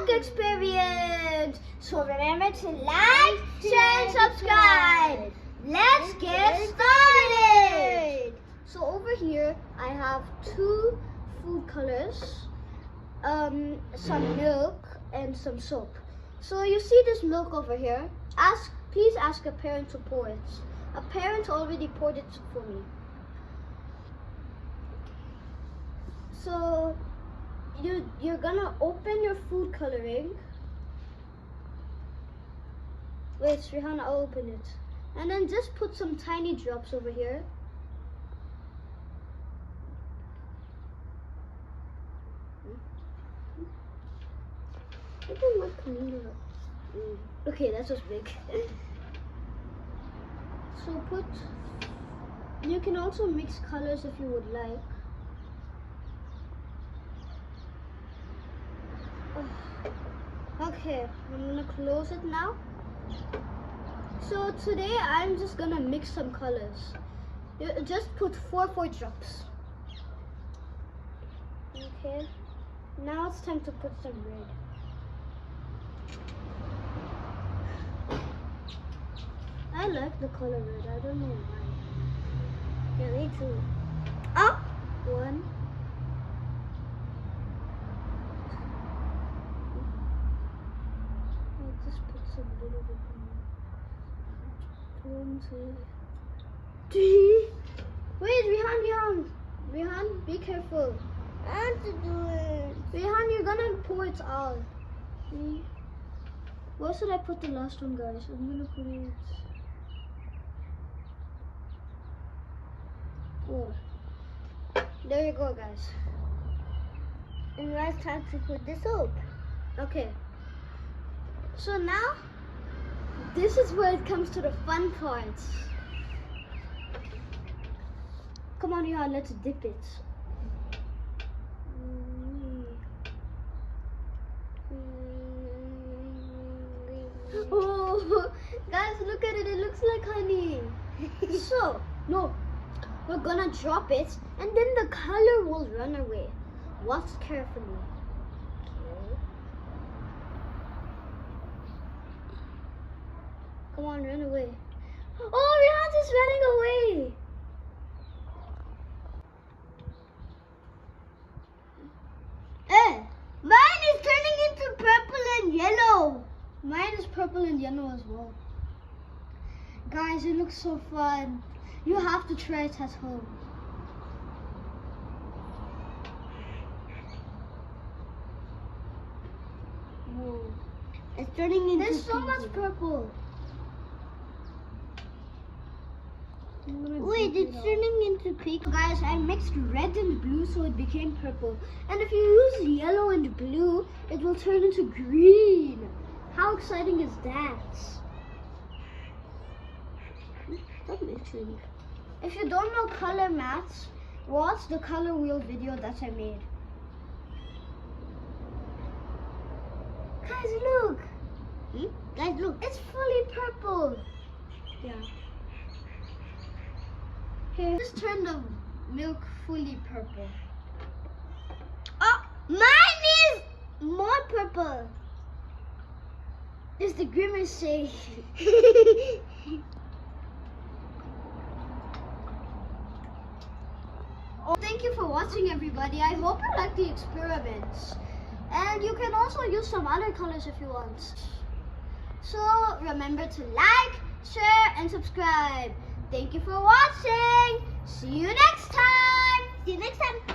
milk experience. So remember to like, share, and subscribe. Let's get started. So over here I have 2 food colors, some milk and some soap. So you see this milk over here? Please ask a parent to pour it. A parent already poured it for me. So you're gonna open your food coloring. Wait, Rihaan, I'll open it. And then just put some tiny drops over here. I think what cleaner. Okay, that was big. So you can also mix colors if you would like. Okay, I'm gonna close it now. So today I'm just gonna mix some colors. You just put 4 drops. Okay, now it's time to put some red. I like the color red, I don't know why. Yeah, me too. Up! 1. I'll just put some little bit more. 1, 2, 3. Wait, Rihaan, be careful. I have to do it. Rihaan, you're gonna pour it out. See? Where should I put the last one, guys? I'm gonna put it. 4. There you go, guys. And now it's time to put the soap. Okay. So now, this is where it comes to the fun parts. Come on, Rihaan, let's dip it. Oh, guys, look at it. It looks like honey. We're gonna drop it and then the color will run away. Watch carefully. Okay. Come on, run away. Oh, Rihaan is running away. Mine is turning into purple and yellow. Mine is purple and yellow as well. Guys, it looks so fun. You have to try it at home. Whoa. It's turning into There's so much purple. Wait, it's turning into pink. Guys, I mixed red and blue so it became purple. And if you use yellow and blue, it will turn into green. How exciting is that? Stop mixing. If you don't know color maths, watch the color wheel video that I made. Guys, look. Guys, look. It's fully purple. Yeah. Here, just turn the milk fully purple. Oh, mine is more purple. It's the grimace saying. Oh, thank you for watching, everybody. I hope you like the experiments. And you can also use some other colors if you want. So remember to like, share, and subscribe. Thank you for watching. See you next time. See you next time.